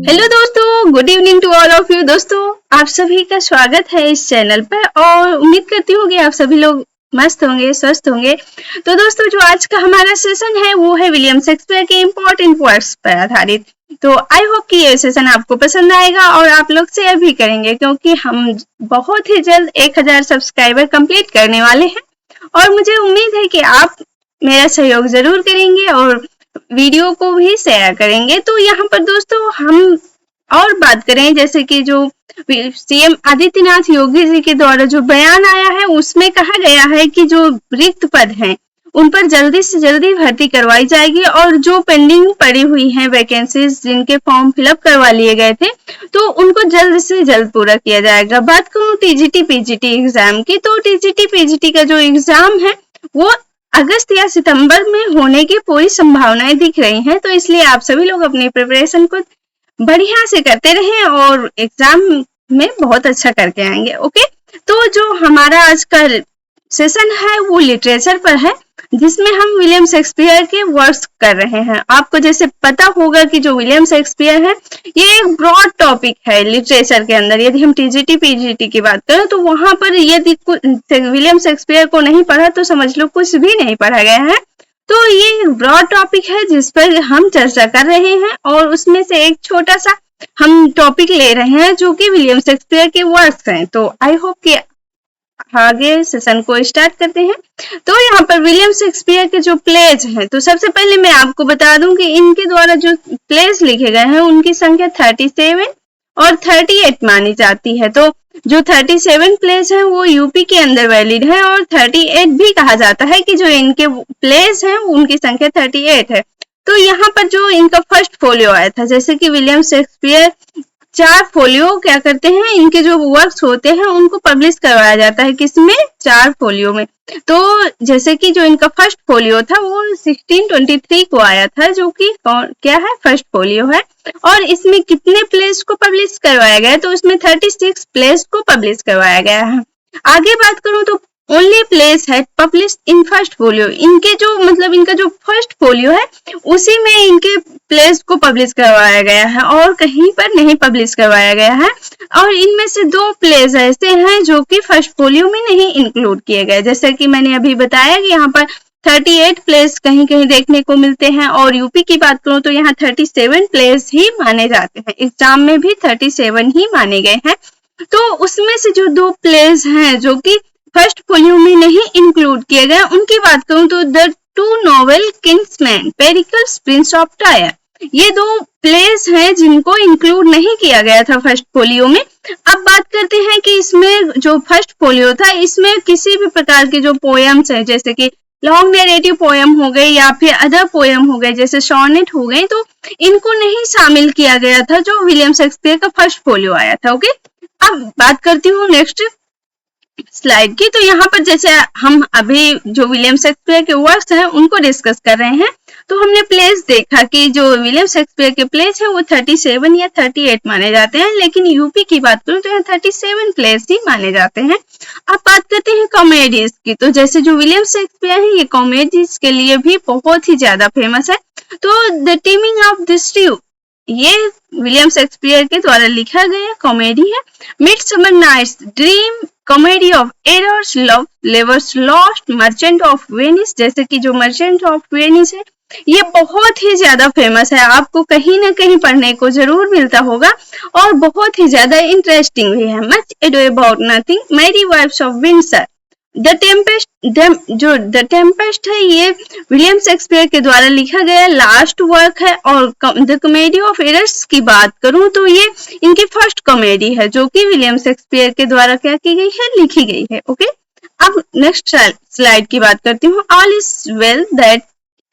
Hello दोस्तों, good evening to all of you. दोस्तों, आप सभी का स्वागत है इस चैनल पर और उम्मीद करती हूँ कि आप सभी लोग मस्त होंगे, स्वस्थ होंगे। तो दोस्तों, जो आज का हमारा सेशन है वो है विलियम शेक्सपियर के इम्पोर्टेंट वर्क्स पर आधारित। तो आई होप कि ये सेशन आपको पसंद आएगा और आप लोग शेयर भी करेंगे, क्योंकि हम बहुत ही जल्द 1000 सब्सक्राइबर कंप्लीट करने वाले हैं और मुझे उम्मीद है कि आप मेरा सहयोग जरूर करेंगे और वीडियो को भी शेयर करेंगे। तो यहाँ पर दोस्तों हम और बात करें, जैसे कि जो सीएम आदित्यनाथ योगी जी के द्वारा जो बयान आया है उसमें कहा गया है कि जो रिक्त पद हैं उन पर जल्दी से जल्दी भर्ती करवाई जाएगी और जो पेंडिंग पड़ी हुई हैं वैकेंसीज जिनके फॉर्म फिलअप करवा लिए गए थे तो उनको जल्द से जल्द पूरा किया जाएगा। बात करूं टीजीटी पीजीटी एग्जाम की, तो टीजीटी पीजीटी का जो एग्जाम है वो अगस्त या सितंबर में होने की पूरी संभावनाएं दिख रही हैं। तो इसलिए आप सभी लोग अपनी प्रिपरेशन को बढ़िया से करते रहें और एग्जाम में बहुत अच्छा करके आएंगे। ओके, तो जो हमारा आज का सेशन है वो लिटरेचर पर है, जिसमें हम विलियम शेक्सपियर के वर्क्स कर रहे हैं। आपको जैसे पता होगा कि जो विलियम शेक्सपियर है ये एक ब्रॉड टॉपिक है लिटरेचर के अंदर। यदि हम टीजीटी पीजीटी की बात करें तो वहां पर यदि विलियम शेक्सपियर को नहीं पढ़ा तो समझ लो कुछ भी नहीं पढ़ा गया है। तो ये एक ब्रॉड टॉपिक है जिस पर हम चर्चा कर रहे हैं और उसमें से एक छोटा सा हम टॉपिक ले रहे हैं जो कि विलियम शेक्सपियर के वर्क्स हैं। तो आई होप कि आगे सेशन को स्टार्ट करते हैं। तो यहाँ पर विलियम शेक्सपियर के जो प्लेज हैं, तो सबसे पहले मैं आपको बता दूं कि इनके द्वारा जो प्लेज लिखे गए हैं उनकी संख्या 37 और 38 मानी जाती है। तो जो 37 प्लेज हैं वो यूपी के अंदर वैलिड है और 38 भी कहा जाता है कि जो इनके प्लेज हैं उनकी संख्या 38 है। तो यहाँ पर जो इनका फर्स्ट फोलियो आया था, जैसे कि विलियम शेक्सपियर 4 फोलियो क्या करते हैं, इनके जो वर्क्स होते हैं उनको पब्लिश करवाया जाता है, किसमें, 4 फोलियो में। तो जैसे कि जो इनका फर्स्ट फोलियो था वो 1623 को आया था, जो कि क्या है, फर्स्ट फोलियो है। और इसमें कितने प्लेस को पब्लिश करवाया गया, तो उसमें 36 प्लेस को पब्लिश करवाया गया है। आगे बात करूं तो ओनली प्लेस है पब्लिश इन फर्स्ट फोलियो, इनके जो मतलब इनका जो फर्स्ट फोलियो है उसी में इनके प्लेस को पब्लिश करवाया गया है और कहीं पर नहीं पब्लिश करवाया गया है। और इनमें से 2 प्लेस ऐसे हैं जो कि फर्स्ट फोलियो में नहीं इंक्लूड किए गए, जैसे कि मैंने अभी बताया कि यहाँ पर 38 प्लेस कहीं कहीं देखने को मिलते हैं और यूपी की बात करूं तो यहाँ 37 प्लेस ही माने जाते हैं। एग्जाम में भी 37 ही माने गए हैं। तो उसमें से जो 2 प्लेस हैं जो कि फर्स्ट फोलियो में नहीं इंक्लूड किए गए, उनकी बात करूं तो the 2 novel Kingsman, Pericles, Prince of tyre, ये 2 प्लेस हैं जिनको इंक्लूड नहीं किया गया था फर्स्ट फोलियो में। अब बात करते हैं कि इसमें जो फर्स्ट फोलियो था इसमें किसी भी प्रकार के जो पोएम्स हैं, जैसे कि लॉन्ग नैरेटिव पोएम हो गए या फिर अदर पोएम हो गए जैसे सॉनेट हो गए, तो इनको नहीं शामिल किया गया था जो विलियम शेक्सपियर का फर्स्ट फोलियो आया था। ओके, अब बात करती हूँ नेक्स्ट स्लाइड की। तो यहाँ पर जैसे हम अभी जो विलियम शेक्सपियर के वर्क्स हैं उनको डिस्कस कर रहे हैं, तो हमने प्लेस देखा कि जो विलियम शेक्सपियर के प्लेस हैं वो 37 या 38 माने जाते हैं, लेकिन यूपी की बात करूं तो यहाँ 37 प्लेस ही माने जाते हैं। अब बात करते हैं कॉमेडीज की। तो जैसे जो विलियम शेक्सपियर है ये कॉमेडीज के लिए भी बहुत ही ज्यादा फेमस है। तो the taming of the shrew, ये विलियम शेक्सपियर के द्वारा लिखा गया कॉमेडी है। Midsummer night's dream, comedy of errors, love labour's lost, merchant of Venice, जैसे कि जो मर्चेंट ऑफ वेनिस है ये बहुत ही ज्यादा फेमस है, आपको कहीं ना कहीं पढ़ने को जरूर मिलता होगा और बहुत ही ज्यादा इंटरेस्टिंग भी है। Much ado about nothing, merry wives of Windsor, the tempest, जो द टेम्पेस्ट है ये विलियम शेक्सपियर के द्वारा लिखा गया लास्ट वर्क है। और द कॉमेडी ऑफ एरर्स की बात करूं तो ये इनकी फर्स्ट कॉमेडी है जो कि विलियम शेक्सपियर के द्वारा क्या की गई है, लिखी गई है। ओके, अब नेक्स्ट स्लाइड की बात करती हूँ। All is well that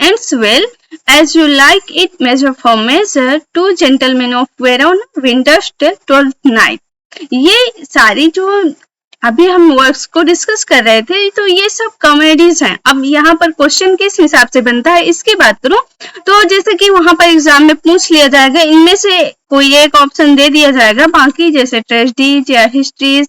ends well, as you like it, measure for measure, 2 gentleman of Verona, winter's tale, 12th night, ये सारी जो अभी हम वर्क्स को डिस्कस कर रहे थे तो ये सब कॉमेडीज हैं। अब यहाँ पर क्वेश्चन किस हिसाब से बनता है इसकी बात करूं तो जैसे कि वहां पर एग्जाम में पूछ लिया जाएगा, इनमें से कोई एक ऑप्शन दे दिया जाएगा, बाकी जैसे ट्रेजेडीज या हिस्ट्रीज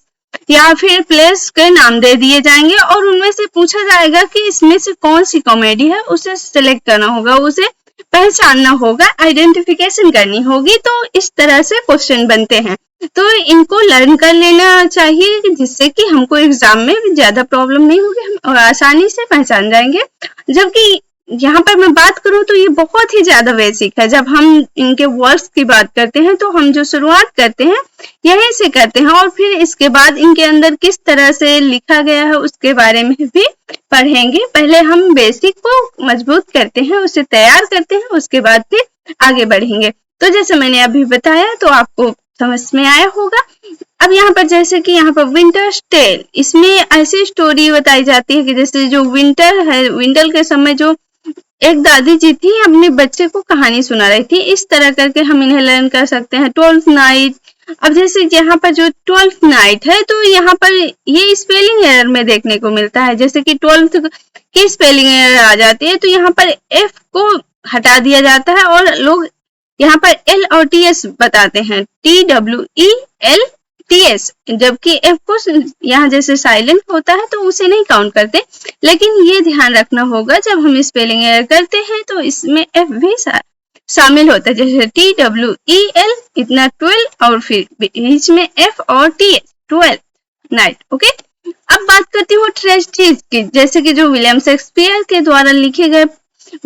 या फिर प्लेस के नाम दे दिए जाएंगे और उनमें से पूछा जाएगा कि इसमें से कौन सी कॉमेडी है, उसे सिलेक्ट करना होगा, उसे पहचानना होगा, आइडेंटिफिकेशन करनी होगी। तो इस तरह से क्वेश्चन बनते हैं, तो इनको लर्न कर लेना चाहिए जिससे कि हमको एग्जाम में ज्यादा प्रॉब्लम नहीं होगी, हम आसानी से पहचान जाएंगे। जबकि यहाँ पर मैं बात करूँ तो ये बहुत ही ज्यादा बेसिक है। जब हम इनके वर्ड्स की बात करते हैं तो हम जो शुरुआत करते हैं यहीं से करते हैं, और फिर इसके बाद इनके अंदर किस तरह से लिखा गया है उसके बारे में भी पढ़ेंगे। पहले हम बेसिक को मजबूत करते हैं, उसे तैयार करते हैं, उसके बाद फिर आगे बढ़ेंगे। तो जैसे मैंने अभी बताया तो आपको समझ में आया होगा। अब यहाँ पर जैसे कि यहाँ पर विंटर्स टेल, इसमें ऐसी स्टोरी बताई जाती है कि जैसे जो विंटर है, विंटर के समय जो एक दादी जी थी अपने बच्चे को कहानी सुना रही थी। इस तरह करके हम इन्हें लर्न कर सकते हैं। 12th नाइट, अब जैसे यहाँ पर जो 12th नाइट है तो यहाँ पर ये स्पेलिंग एरर में देखने को मिलता है। जैसे कि 12th की स्पेलिंग एरर आ जाती है तो यहाँ पर एफ को हटा दिया जाता है और लोग यहाँ पर एल और टी एस बताते हैं, TWELTS, जबकि एफ को यहाँ जैसे साइलेंट होता है तो उसे नहीं काउंट करते। लेकिन ये ध्यान रखना होगा जब हम स्पेलिंग एरर करते हैं तो इसमें एफ भी शामिल होता है, जैसे TWEL इतना 12 और फिर बीच में एफ और TS 12 नाइट। ओके, अब बात करती हूँ ट्रेजेडीज की। जैसे कि जो विलियम शेक्सपियर के द्वारा लिखे गए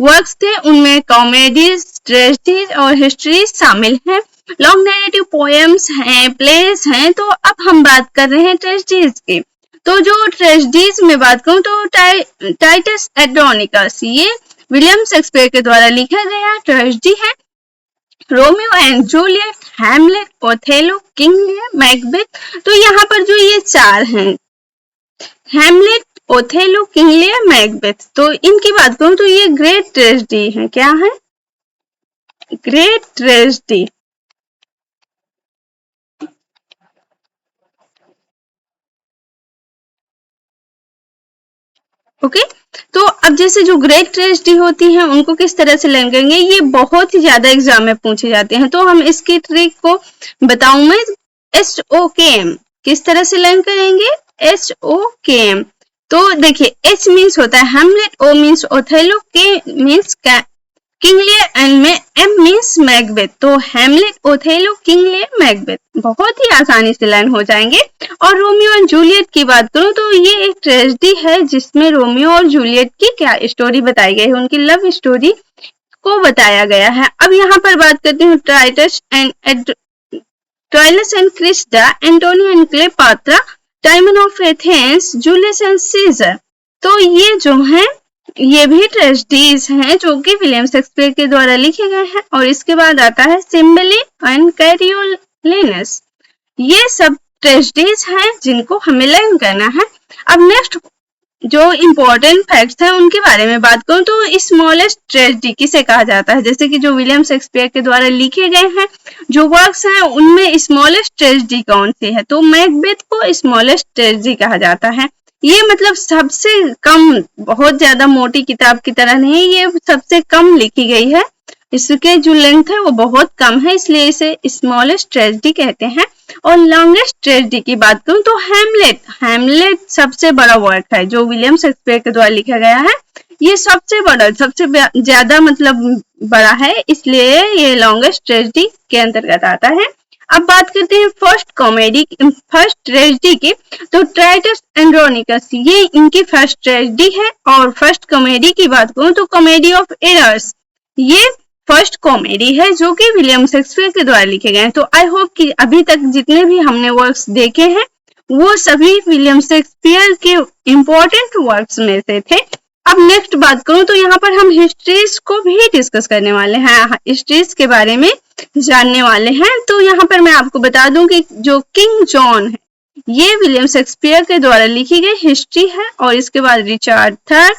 वर्क्स थे उनमें कॉमेडीज, ट्रेजेडीज और हिस्ट्रीज शामिल हैं। लॉन्ग नैरेटिव पोएम्स हैं, प्लेस हैं। तो अब हम बात कर रहे हैं ट्रेजेडीज की। तो जो ट्रेजेडीज में बात करूं तो टाइटस एंड्रोनिकस, ये विलियम शेक्सपियर के द्वारा लिखा गया ट्रेजेडी है। Romeo and Juliet, Hamlet, Othello, King Lear, Macbeth. तो यहाँ पर जो ये चार हैं, Hamlet, Othello, King Lear, Macbeth, तो इनकी बात करूं तो ये ग्रेट ट्रेजेडी है। क्या है? Great tragedy. ओके, तो अब जैसे जो ग्रेट ट्रेजेडी होती है उनको किस तरह से लर्न करेंगे, ये बहुत ही ज्यादा एग्जाम में पूछे जाते हैं। तो हम इसकी ट्रिक को बताऊं मैं, HOKM किस तरह से लर्न करेंगे, HOKM। तो देखिए, H मीन्स होता है Hamlet, O means Othello, K means King Lear and में M मीन्स मैकबेथ। तो Hamlet, Othello, King Lear, Macbeth बहुत ही आसानी से लर्न हो जाएंगे। और रोमियो एंड जूलियट की बात करूं तो ये एक ट्रेजेडी है जिसमें रोमियो और जूलियट की क्या स्टोरी बताई गई है, उनकी लव स्टोरी को बताया गया है। अब यहाँ पर बात करती हूँ Titus and Troilus and Cressida, Antonio and Cleopatra, diamond of Athens, Julius and Caesar. तो ये जो है ये भी ट्रेजेडीज हैं जो कि विलियम शेक्सपियर के द्वारा लिखे गए हैं। और इसके बाद आता है सिम्बेलिन एंड कैरियोलेनस, ये सब ट्रेजेडीज हैं जिनको हमें लर्न करना है। अब नेक्स्ट जो इम्पोर्टेंट फैक्ट्स हैं उनके बारे में बात करूं तो स्मॉलेस्ट ट्रेजेडी किसे कहा जाता है, जैसे कि जो विलियम शेक्सपियर के द्वारा लिखे गए हैं जो वर्क्स हैं उनमें स्मॉलेस्ट ट्रेजेडी कौन सी है, तो मैकबेथ को स्मॉलेस्ट ट्रेजेडी कहा जाता है। ये मतलब सबसे कम, बहुत ज्यादा मोटी किताब की तरह नहीं, ये सबसे कम लिखी गई है, इसके जो लेंथ है वो बहुत कम है, इसलिए इसे स्मॉलेस्ट ट्रेजेडी कहते हैं। और लॉन्गेस्ट ट्रेजेडी की बात करूं तो हैमलेट सबसे बड़ा वर्क है जो विलियम शेक्सपियर के द्वारा लिखा गया है। ये सबसे बड़ा, सबसे ज्यादा मतलब बड़ा है, इसलिए ये लॉन्गेस्ट ट्रेजेडी के अंतर्गत आता है। अब बात करते हैं फर्स्ट ट्रेजेडी की। तो टाइटस एंड्रोनिकस ये इनकी फर्स्ट ट्रेजेडी है। और फर्स्ट कॉमेडी की बात करूं तो कॉमेडी ऑफ एरर्स, ये फर्स्ट कॉमेडी है जो कि विलियम शेक्सपियर के द्वारा लिखे गए हैं। तो आई होप कि अभी तक जितने भी हमने वर्क्स देखे हैं वो सभी विलियम शेक्सपियर के इम्पोर्टेंट वर्क्स में से थे। अब नेक्स्ट बात करूं तो यहाँ पर हम हिस्ट्रीज को भी डिस्कस करने वाले हैं, हिस्ट्रीज के बारे में जानने वाले हैं। तो यहाँ पर मैं आपको बता दूं कि जो किंग जॉन है ये विलियम शेक्सपियर के द्वारा लिखी गई हिस्ट्री है। और इसके बाद रिचर्ड III,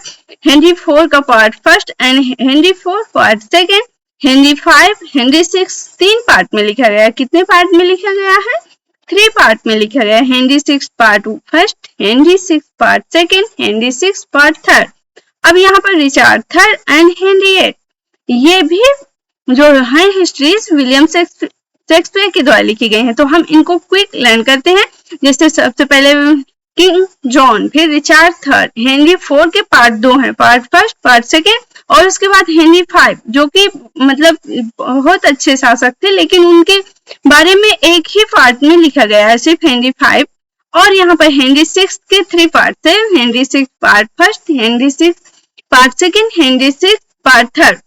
हेनरी IV का part first and Henry IV part second, Henry V, Henry VI 3 part में लिखा गया है। कितने पार्ट में लिखा गया है? 3 पार्ट में लिखा गया है। Henry VI part first, Henry VI part second, Henry VI part third. अब यहाँ पर Richard III and Henry VIII, ये भी जो है हिस्ट्रीज विलियम शेक्सपियर के द्वारा लिखी गई हैं। तो हम इनको क्विक लर्न करते हैं। जैसे सबसे पहले किंग जॉन, फिर रिचर्ड III, हेनरी IV के पार्ट 2 हैं, पार्ट फर्स्ट, पार्ट सेकेंड, और उसके बाद हेनरी V जो कि मतलब बहुत अच्छे शासक थे, लेकिन उनके बारे में एक ही पार्ट में लिखा गया है, सिर्फ हेनरी V। और यहाँ पर हेनरी VI के 3 पार्ट है, Henry VI part first, Henry VI part second, Henry VI part third.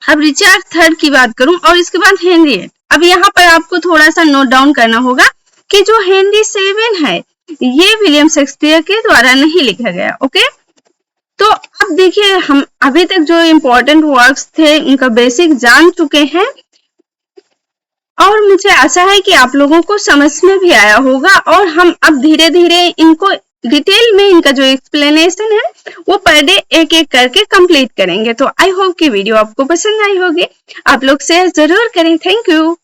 अब रिचर्ड III की बात करूं और इसके बाद हेनरी VIII। अब यहाँ पर आपको थोड़ा सा नोट डाउन करना होगा कि जो हेनरी VII है ये विलियम शेक्सपियर के द्वारा नहीं लिखा गया। ओके, तो अब देखिए हम अभी तक जो इम्पोर्टेंट वर्क्स थे उनका बेसिक जान चुके हैं और मुझे आशा है कि आप लोगों को समझ में भी आया होगा और हम अब धीरे धीरे इनको डिटेल में इनका जो एक्सप्लेनेशन है वो पर डे एक एक करके कंप्लीट करेंगे। तो आई होप कि वीडियो आपको पसंद आई होगी, आप लोग शेयर जरूर करें। Thank you.